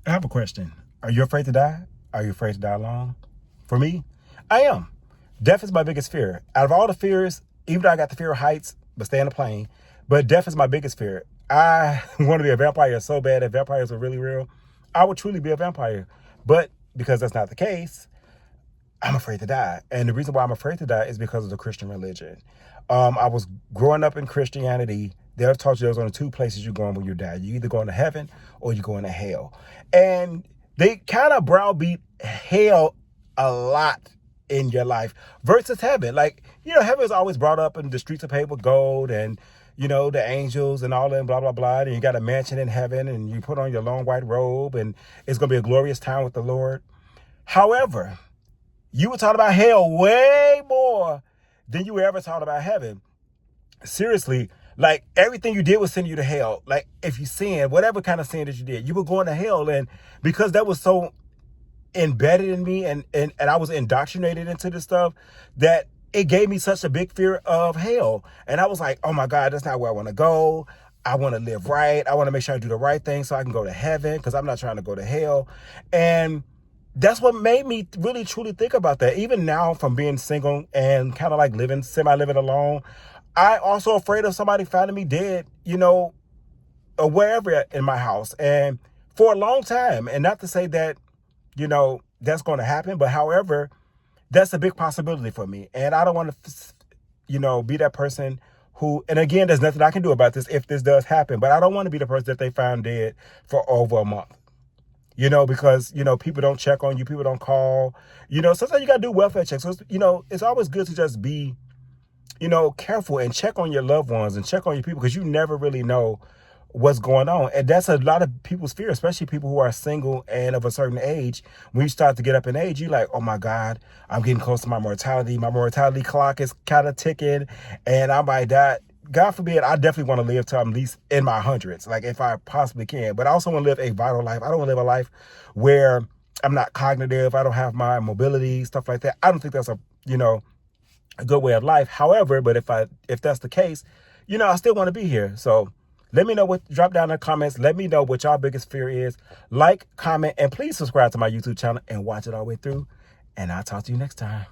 I have a question. Are you afraid to die? Are you afraid to die alone? For me, I am. Death is my biggest fear. Out of all the fears, even though I got the fear of heights, but stay in a plane, but death is my biggest fear. I want to be a vampire so bad. If vampires were really real, I would truly be a vampire. But because that's not the case, I'm afraid to die. And the reason why I'm afraid to die is because of the Christian religion. I was growing up in Christianity. They've taught you there's only two places you're going when you die. You either going to heaven or you're going to hell. And they kind of browbeat hell a lot in your life versus heaven. Like, heaven is always brought up in the streets of paved with gold and, the angels and all that, blah, blah, blah. And you got a mansion in heaven and you put on your long white robe and it's going to be a glorious time with the Lord. However, you were taught about hell way more than you were ever taught about heaven. Seriously, like everything you did was send you to hell. Like if you sinned, whatever kind of sin that you did, you were going to hell. And because that was so embedded in me and I was indoctrinated into this stuff, that it gave me such a big fear of hell. And I was like, oh my God, that's not where I want to go. I want to live right. I want to make sure I do the right thing so I can go to heaven, because I'm not trying to go to hell. And that's what made me really truly think about that. Even now, from being single and kind of like semi-living alone, I also afraid of somebody finding me dead, or wherever in my house. And for a long time, and not to say that, that's going to happen, but however, that's a big possibility for me. And I don't want to, be that person who, and again, there's nothing I can do about this if this does happen, but I don't want to be the person that they found dead for over a month. Because, people don't check on you. People don't call. Sometimes you got to do welfare checks. So, it's always good to just be, careful and check on your loved ones and check on your people, because you never really know what's going on. And that's a lot of people's fear, especially people who are single and of a certain age. When you start to get up in age, you're like, oh my God, I'm getting close to my mortality. My mortality clock is kind of ticking and I might die. God forbid, I definitely want to live till I'm at least in my hundreds, like if I possibly can. But I also want to live a vital life. I don't want to live a life where I'm not cognitive. I don't have my mobility, stuff like that. I don't think that's a good way of life. However, but if that's the case, I still want to be here. So let me know drop down in the comments. Let me know what your biggest fear is. Like, comment, and please subscribe to my YouTube channel and watch it all the way through. And I'll talk to you next time.